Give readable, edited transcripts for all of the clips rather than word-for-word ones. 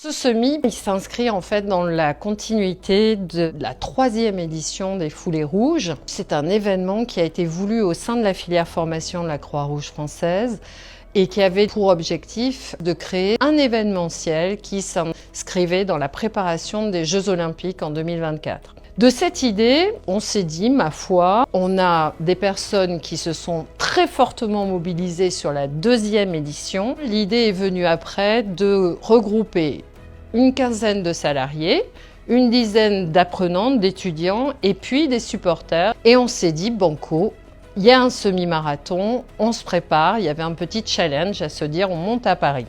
Ce semi, il s'inscrit en fait dans la continuité de la 3e édition des Foulées Rouges. C'est un événement qui a été voulu au sein de la filière formation de la Croix-Rouge française et qui avait pour objectif de créer un événementiel qui s'inscrivait dans la préparation des Jeux Olympiques en 2024. De cette idée, on s'est dit, ma foi, on a des personnes qui se sont très fortement mobilisées sur la 2e édition. L'idée est venue après de regrouper une quinzaine de salariés, une dizaine d'apprenantes, d'étudiants et puis des supporters. Et on s'est dit, banco, il y a un semi-marathon, on se prépare, il y avait un petit challenge à se dire, on monte à Paris.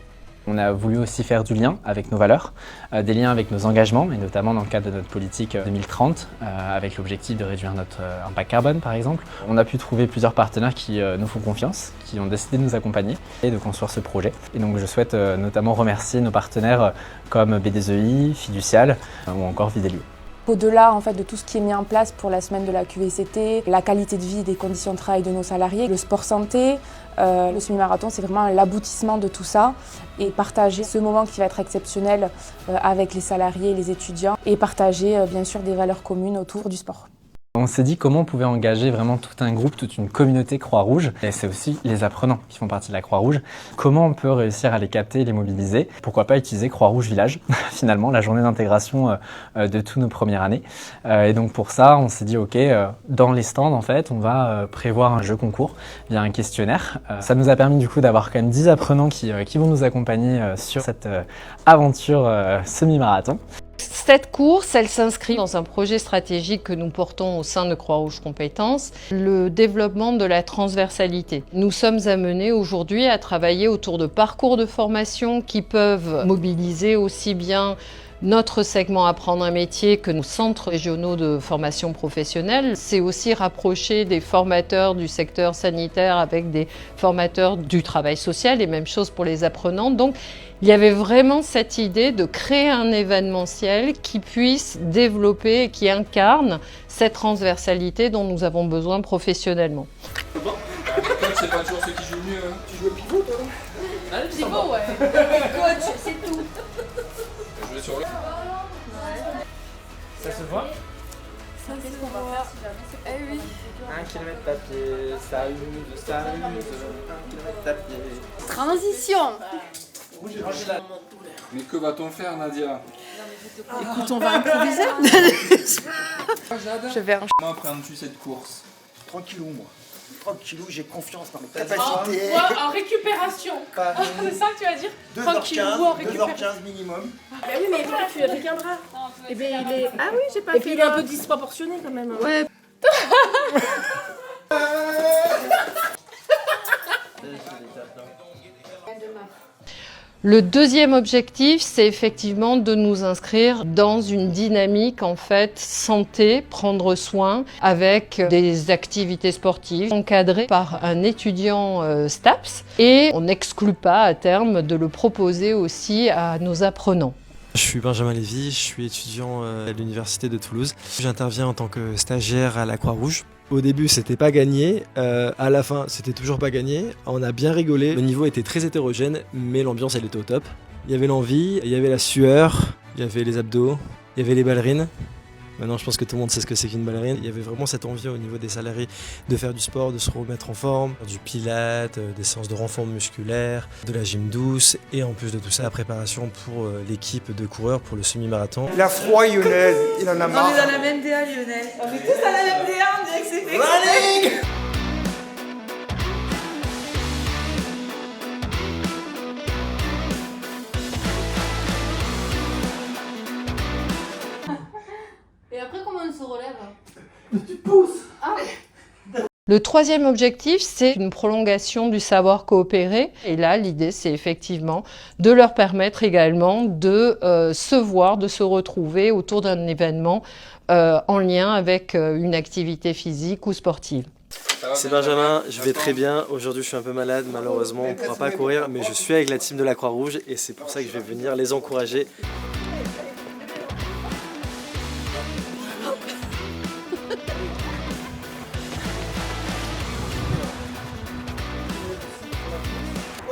On a voulu aussi faire du lien avec nos valeurs, des liens avec nos engagements, et notamment dans le cadre de notre politique 2030, avec l'objectif de réduire notre impact carbone par exemple. On a pu trouver plusieurs partenaires qui nous font confiance, qui ont décidé de nous accompagner et de construire ce projet. Et donc je souhaite notamment remercier nos partenaires comme B2EI, Fiducial ou encore Vidélio. Au-delà en fait, de tout ce qui est mis en place pour la semaine de la QVCT, la qualité de vie et des conditions de travail de nos salariés, le sport santé, le semi-marathon, c'est vraiment l'aboutissement de tout ça. Et partager ce moment qui va être exceptionnel avec les salariés et les étudiants et partager bien sûr des valeurs communes autour du sport. On s'est dit comment on pouvait engager vraiment tout un groupe, toute une communauté Croix-Rouge. Et c'est aussi les apprenants qui font partie de la Croix-Rouge. Comment on peut réussir à les capter et les mobiliser? Pourquoi pas utiliser Croix-Rouge Village, finalement, la journée d'intégration de tous nos premières années. Et donc pour ça, on s'est dit, ok, dans les stands, en fait, on va prévoir un jeu concours via un questionnaire. Ça nous a permis du coup d'avoir quand même 10 apprenants qui vont nous accompagner sur cette aventure semi-marathon. Cette course, elle s'inscrit dans un projet stratégique que nous portons au sein de Croix-Rouge Compétences, le développement de la transversalité. Nous sommes amenés aujourd'hui à travailler autour de parcours de formation qui peuvent mobiliser aussi bien notre segment Apprendre un métier que nos centres régionaux de formation professionnelle. C'est aussi rapprocher des formateurs du secteur sanitaire avec des formateurs du travail social et même chose pour les apprenants. Donc, il y avait vraiment cette idée de créer un événementiel qui puisse développer et qui incarne cette transversalité dont nous avons besoin professionnellement. Bon, c'est pas toujours ceux qui jouent mieux. Tu joues au pivot, toi? Ah, le pivot, ouais. Coach, c'est tout. Je vais sur le... Ça se voit? Ça, qu'est-ce qu'on va faire si jamais c'est pas oui. 1 km papier, ça use, 1 km papier. Transition. Mais que va-t-on faire, Nadia? Écoute, on va improviser. Jade, Je vais comment appréhendes-tu cette course? Tranquillou, moi. Tranquillou, j'ai confiance dans mes en, capacités. en récupération. C'est ça que tu vas dire? Tranquillou en récupération. 2h15 minimum. Bah oui, mais toi, tu reviendras. Et bien, il est. Ah oui, j'ai pas Et fait. puis il est un peu disproportionné quand même. Ouais. Le deuxième objectif, c'est effectivement de nous inscrire dans une dynamique en fait santé, prendre soin avec des activités sportives encadrées par un étudiant STAPS et on n'exclut pas à terme de le proposer aussi à nos apprenants. Je suis Benjamin Lévy, je suis étudiant à l'Université de Toulouse. J'interviens en tant que stagiaire à la Croix-Rouge. Au début, c'était pas gagné. À la fin, c'était toujours pas gagné. On a bien rigolé. Le niveau était très hétérogène, mais l'ambiance, elle était au top. Il y avait l'envie, il y avait la sueur, il y avait les abdos, il y avait les ballerines. Maintenant, je pense que tout le monde sait ce que c'est qu'une ballerine. Il y avait vraiment cette envie au niveau des salariés de faire du sport, de se remettre en forme, du pilates, des séances de renfort musculaire, de la gym douce et en plus de tout ça, la préparation pour l'équipe de coureurs pour le semi-marathon. Il a froid, Lionel. Il en a marre. On est dans la même DA, Lionel. On est tous dans la même DA, on dirait que c'est fait. Running! Et après, comment on se relève? Le troisième objectif, c'est une prolongation du savoir coopérer. Et là, l'idée, c'est effectivement de leur permettre également de se voir, de se retrouver autour d'un événement en lien avec une activité physique ou sportive. C'est Benjamin, je vais très bien. Aujourd'hui, je suis un peu malade, malheureusement, on ne pourra pas courir, mais je suis avec la team de la Croix-Rouge et c'est pour ça que je vais venir les encourager.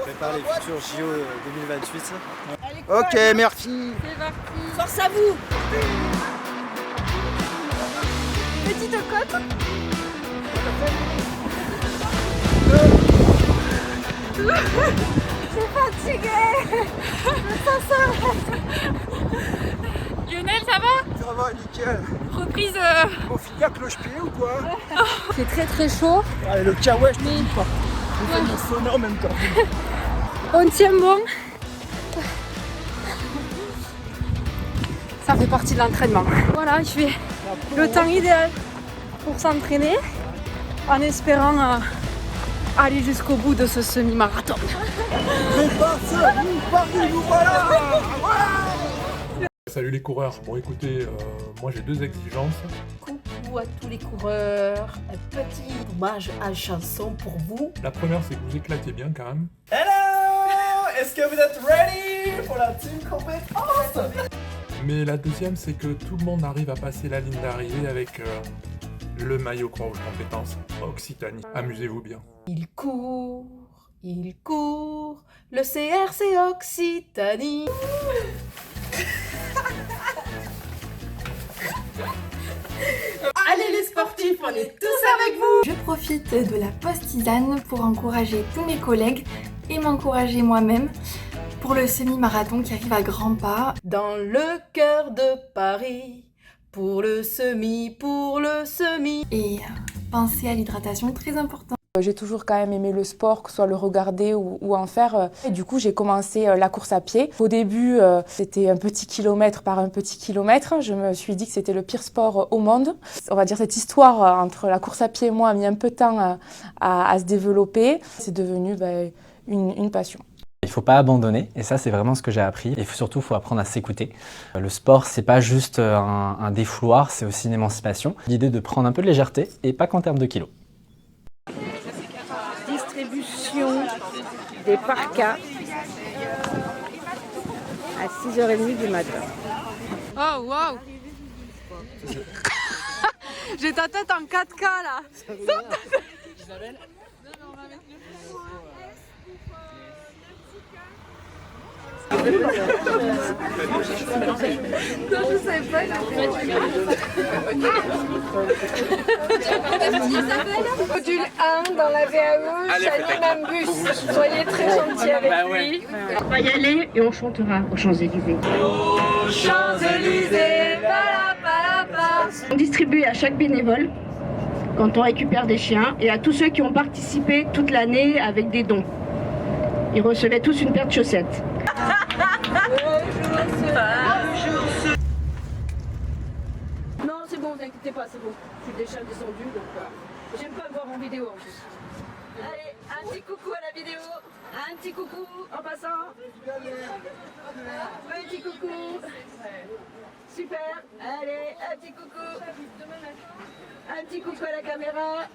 Prépare les futurs JO 2028. Ok, merci. C'est parti. Force à vous. Petite côte. Je suis fatiguée. Ça s'arrête. Lionel, ça va? Ça va, nickel. Reprise. On finit à cloche-pied ou quoi? C'est très très chaud. Allez, le kawaii, je te dis pas. On fait mon sauna en même temps. On tient bon. Ça fait partie de l'entraînement. Voilà, je fais le temps idéal pour s'entraîner en espérant aller jusqu'au bout de ce semi-marathon. Nous voilà. Salut les coureurs. Bon écoutez, moi j'ai 2 exigences. Coucou à tous les coureurs. Un petit hommage à chanson pour vous. La première c'est que vous éclatez bien quand même. Hello! Est-ce que vous êtes ready pour la team compétence? Mais la deuxième c'est que tout le monde arrive à passer la ligne d'arrivée avec le maillot Croix-Rouge compétence Occitanie. Amusez-vous bien. Il court, le CRC Occitanie. Allez les sportifs, on est tous avec vous. Je profite de la pause tisane pour encourager tous mes collègues et m'encourager moi-même pour le semi-marathon qui arrive à grands pas. Dans le cœur de Paris, pour le semi. Et penser à l'hydratation, très important. J'ai toujours quand même aimé le sport, que ce soit le regarder ou en faire. Et du coup, j'ai commencé la course à pied. Au début, c'était un petit kilomètre par un petit kilomètre. Je me suis dit que c'était le pire sport au monde. On va dire cette histoire entre la course à pied et moi a mis un peu de temps à se développer. C'est devenu une passion. Il ne faut pas abandonner, et ça c'est vraiment ce que j'ai appris. Et surtout, il faut apprendre à s'écouter. Le sport, c'est pas juste un défouloir, c'est aussi une émancipation. L'idée de prendre un peu de légèreté, et pas qu'en termes de kilos. Distribution des parkas à 6h30 du matin. Oh waouh. J'ai ta tête en 4K là. Isabelle? Je savais pas. Module 1 dans la VAE, j'anime un bus. Soyez très gentils avec lui. On va y aller et on chantera aux Champs-Élysées. Aux Champs-Élysées, On distribue à chaque bénévole quand on récupère des chiens et à tous ceux qui ont participé toute l'année avec des dons. Ils recevaient tous une paire de chaussettes. Non, c'est bon, vous inquiétez pas, c'est bon. Je suis déjà descendue, donc j'aime pas me voir en vidéo en plus. Allez, un petit coucou à la vidéo, un petit coucou en passant. Petit coucou. Super, allez, un petit coucou. Un petit coucou à la caméra.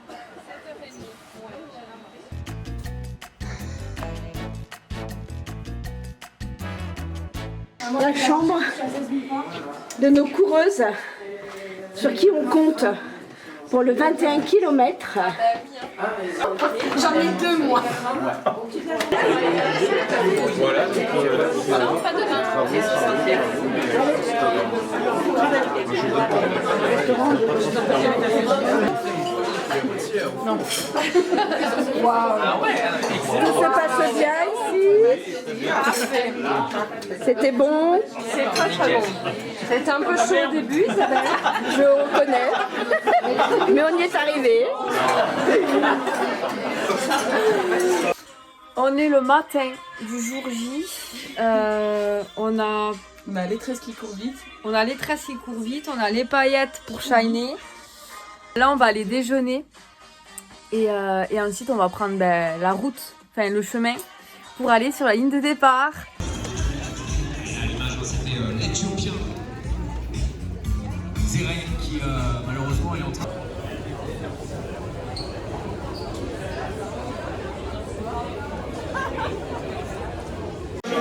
La chambre de nos coureuses sur qui on compte pour le 21 km. J'en ai 2 moi. Voilà. Non. Wow. Tout se passe bien ici. C'était bon. C'est très très bon. C'était un peu chaud au début, Isabelle. Je reconnais. Mais on y est arrivé. On est le matin du jour J. On a les tresses qui courent vite. On a les tresses qui courent vite, on a les paillettes pour shiner. Là, on va aller déjeuner. Et ensuite, on va prendre la route, enfin le chemin, pour aller sur la ligne de départ. C'était l'Éthiopien Zeren qui malheureusement est en train.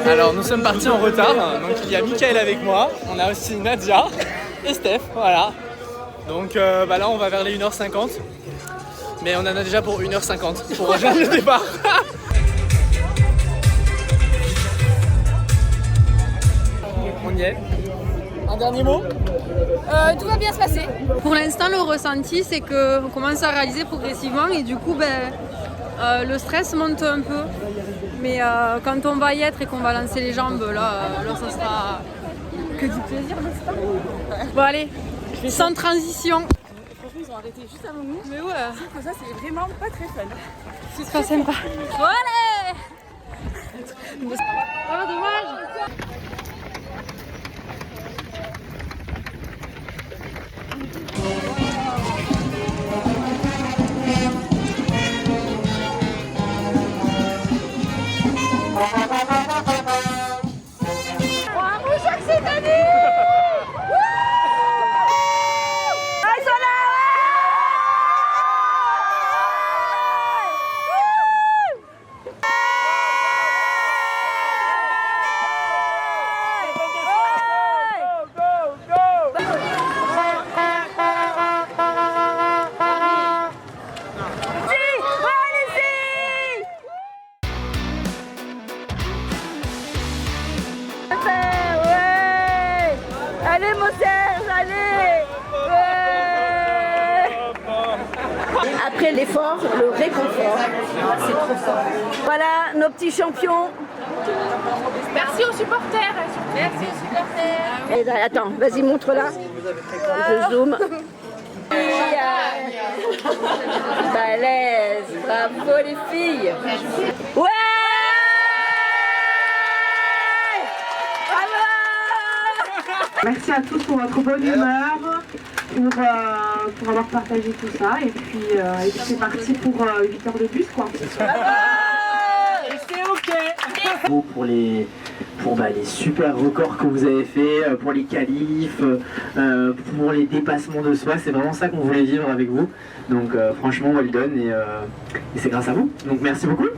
Alors nous sommes partis en retard, donc il y a Mickaël avec moi, on a aussi Nadia et Steph, voilà. Donc là on va vers les 1h50, mais on en a déjà pour 1h50 pour rejoindre le départ. premier. Un dernier mot? Tout va bien se passer. Pour l'instant, le ressenti, c'est qu'on commence à réaliser progressivement et du coup, le stress monte un peu. Mais quand on va y être et qu'on va lancer les jambes, là ça sera que du plaisir, n'est-ce pas? Bon allez, sans transition. Franchement, ils ont arrêté juste avant nous. Mais ouais. Je trouve que ça, c'est vraiment pas très fun. C'est pas sympa. Allez. Oh, dommage. Croix-Rouge Occitanie! Ils sont là! Allez mon Serge, allez! Ouais! Après l'effort, le réconfort, c'est trop fort. Voilà nos petits champions. Merci aux supporters! Merci aux supporters! Et là, attends, vas-y, montre-la. Je zoome. Balèze! Bravo les filles! Ouais! Merci à tous pour votre bonne humeur, pour avoir partagé tout ça. Et puis c'est parti pour 8 heures de bus, quoi. C'est ok! Pour les super records que vous avez fait, pour les qualifs, pour les dépassements de soi, c'est vraiment ça qu'on voulait vivre avec vous. Donc franchement, well done et c'est grâce à vous. Donc merci beaucoup.